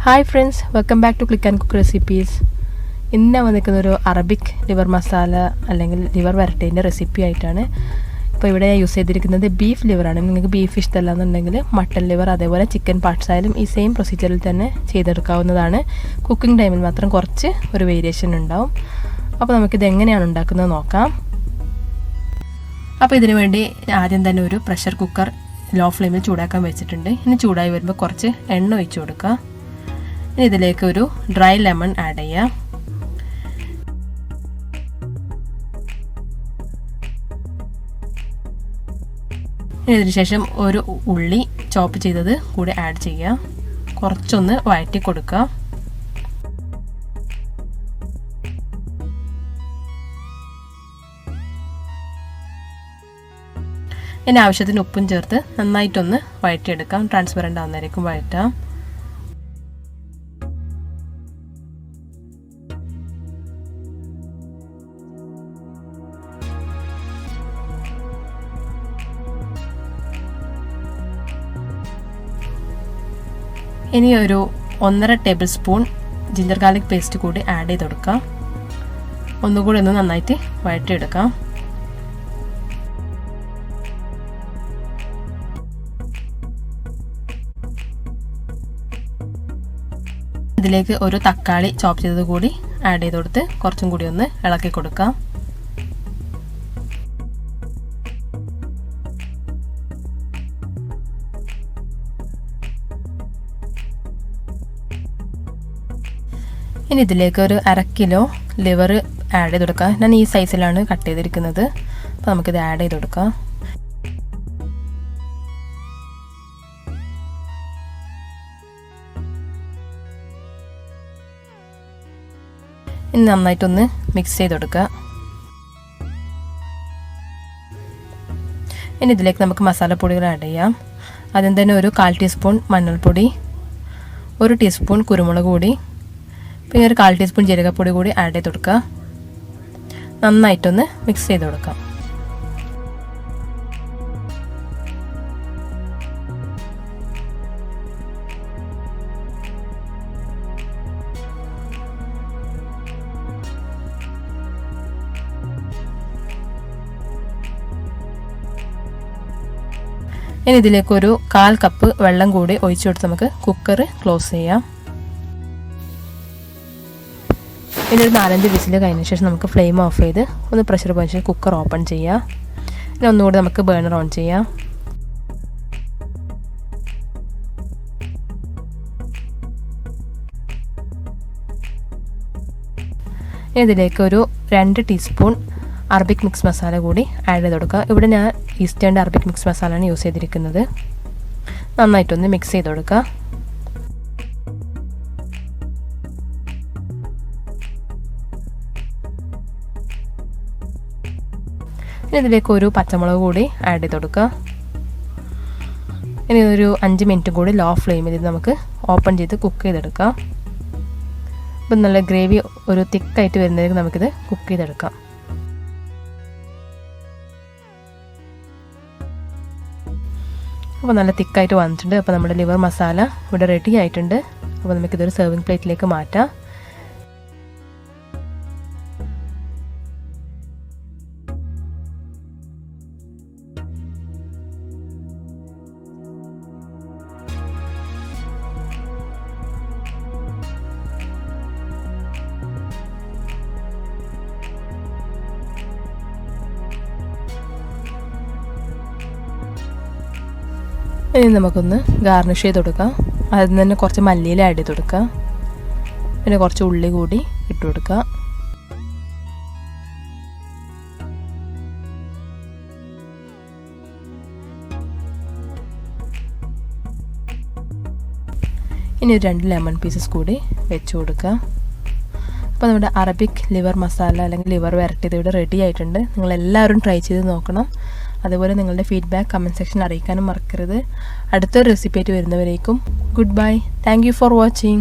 Hi friends, welcome back to Click and Cook Recipes. ഇന്ന് വന്നിരിക്കുന്ന ഒരു അറബിക് ലിവർ മസാല അല്ലെങ്കിൽ ലിവർ വരട്ടേൻ്റെ റെസിപ്പി ആയിട്ടാണ്. ഇപ്പോൾ ഇവിടെ യൂസ് ചെയ്തിരിക്കുന്നത് ബീഫ് ലിവറാണ്. നിങ്ങൾക്ക് ബീഫ് ഇഷ്ടമല്ല എന്നുണ്ടെങ്കിൽ മട്ടൺ ലിവർ അതേപോലെ ചിക്കൻ പാർട്സ് ആയാലും ഈ സെയിം പ്രൊസീജിയറിൽ തന്നെ ചെയ്തെടുക്കാവുന്നതാണ്. കുക്കിംഗ് ടൈമിൽ മാത്രം കുറച്ച് ഒരു വേരിയേഷൻ ഉണ്ടാവും. അപ്പോൾ നമുക്കിത് എങ്ങനെയാണ് ഉണ്ടാക്കുന്നത് നോക്കാം. അപ്പോൾ ഇതിനു വേണ്ടി ആദ്യം തന്നെ ഒരു പ്രഷർ കുക്കർ ലോ ഫ്ലെയിമിൽ ചൂടാക്കാൻ വെച്ചിട്ടുണ്ട്. ഇനി ചൂടായി വരുമ്പോൾ കുറച്ച് എണ്ണ ഒഴിച്ചു കൊടുക്കുക. ഇനി ഇതിലേക്ക് ഒരു ഡ്രൈ ലെമൺ ആഡ് ചെയ്യാം. ഇനി ഇതിന് ശേഷം ഒരു ഉള്ളി ചോപ്പ് ചെയ്തത് കൂടി ആഡ് ചെയ്യാം. കുറച്ചൊന്ന് വഴറ്റി കൊടുക്കുക. ഇനി ആവശ്യത്തിന് ഉപ്പും ചേർത്ത് നന്നായിട്ടൊന്ന് വഴറ്റിയെടുക്കാം. ട്രാൻസ്പെറൻ്റ് ആവുന്നതായിരിക്കും വഴറ്റാം. ഇനി ഒരു 1.5 table spoon ginger garlic paste കൂടി ആഡ് ചെയ്ത് കൊടുക്കാം. ഒന്നുകൂടി ഒന്ന് നന്നായിട്ട് വഴറ്റിയെടുക്കാം. ഇതിലേക്ക് ഒരു തക്കാളി ചോപ്പ് ചെയ്തത് കൂടി ആഡ് ചെയ്ത് കൊടുത്ത് കുറച്ചും കൂടി ഒന്ന് ഇളക്കി കൊടുക്കാം. ഇനി ഇതിലേക്ക് ഒരു 1/2 കിലോ ലിവർ ആഡ് ചെയ്ത് കൊടുക്കാം. ഞാൻ ഈ സൈസിലാണ് കട്ട് ചെയ്തിരിക്കുന്നത്. അപ്പോൾ നമുക്കിത് ആഡ് ചെയ്ത് കൊടുക്കാം. ഇനി നന്നായിട്ടൊന്ന് മിക്സ് ചെയ്ത് കൊടുക്കുക. ഇനി ഇതിലേക്ക് നമുക്ക് മസാലപ്പൊടികൾ ആഡ് ചെയ്യാം. ആദ്യം തന്നെ ഒരു 1/4 ടീസ്പൂൺ മഞ്ഞൾപ്പൊടി, 1 ടീസ്പൂൺ കുരുമുളക് പൊടി, പിന്നെ ഒരു 1/4 ടീസ്പൂൺ ജീരകപ്പൊടി കൂടി ആഡ് ചെയ്ത് കൊടുക്കുക. നന്നായിട്ടൊന്ന് മിക്സ് ചെയ്ത് കൊടുക്കാം. ഇനി ഇതിലേക്ക് ഒരു 1/4 കപ്പ് വെള്ളം കൂടി ഒഴിച്ചു കൊടുത്ത് നമുക്ക് കുക്കർ ക്ലോസ് ചെയ്യാം. ഇനി ഒരു 4-5 വിസിൽ കഴിഞ്ഞ ശേഷം നമുക്ക് ഫ്ലെയിം ഓഫ് ചെയ്ത് ഒന്ന് പ്രഷർ പോയ ശേഷം കുക്കർ ഓപ്പൺ ചെയ്യാം. ഇനി ഒന്നുകൂടി നമുക്ക് ബേണർ ഓൺ ചെയ്യാം. ഇതിലേക്ക് ഒരു 2 ടീസ്പൂൺ അറബിക് മിക്സ് മസാല കൂടി ആഡ് ചെയ്ത് കൊടുക്കുക. ഇവിടെ ഞാൻ ഈസ്റ്റേൺ അറബിക് മിക്സ് മസാലയാണ് യൂസ് ചെയ്തിരിക്കുന്നത്. നന്നായിട്ടൊന്ന് മിക്സ് ചെയ്ത് കൊടുക്കുക. ഇതിലേക്ക് ഒരു പച്ചമുളക് കൂടി ആഡ് ചെയ്ത് കൊടുക്കുക. ഇനി ഒരു 5 മിനിറ്റ് കൂടി ലോ ഫ്ലെയിമിൽ ഇത് നമുക്ക് ഓപ്പൺ ചെയ്ത് കുക്ക് ചെയ്തെടുക്കാം. ഇപ്പം നല്ല ഗ്രേവി ഒരു തിക്കായിട്ട് വരുന്നതിലേക്ക് നമുക്കിത് കുക്ക് ചെയ്തെടുക്കാം. അപ്പോൾ നല്ല തിക്കായിട്ട് വന്നിട്ടുണ്ട്. അപ്പോൾ നമ്മുടെ ലിവർ മസാല ഇവിടെ റെഡി ആയിട്ടുണ്ട്. അപ്പോൾ നമുക്കിതൊരു സെർവിങ് പ്ലേറ്റിലേക്ക് മാറ്റാം. ഇനി നമുക്കൊന്ന് ഗാർണിഷ് ചെയ്ത് കൊടുക്കാം. അതിൽ തന്നെ കുറച്ച് മല്ലിയില ആഡ് ചെയ്ത് കൊടുക്കുക. പിന്നെ കുറച്ച് ഉള്ളി കൂടി ഇട്ട് കൊടുക്കുക. ഇനി ഒരു 2 ലെമൺ പീസസ് കൂടി വെച്ച് കൊടുക്കുക. അപ്പോൾ നമ്മുടെ അറബിക് ലിവർ മസാല അല്ലെങ്കിൽ ലിവർ വരട്ടിയത് ഇവിടെ റെഡി ആയിട്ടുണ്ട്. നിങ്ങളെല്ലാവരും ട്രൈ ചെയ്ത് നോക്കണം. അതുപോലെ നിങ്ങളുടെ ഫീഡ്ബാക്ക് കമൻറ്റ് സെക്ഷനിൽ അറിയിക്കാനും മറക്കരുത്. അടുത്തൊരു റെസിപ്പി ആയിട്ട് വരുന്നവരേക്കും good bye. Thank you for watching.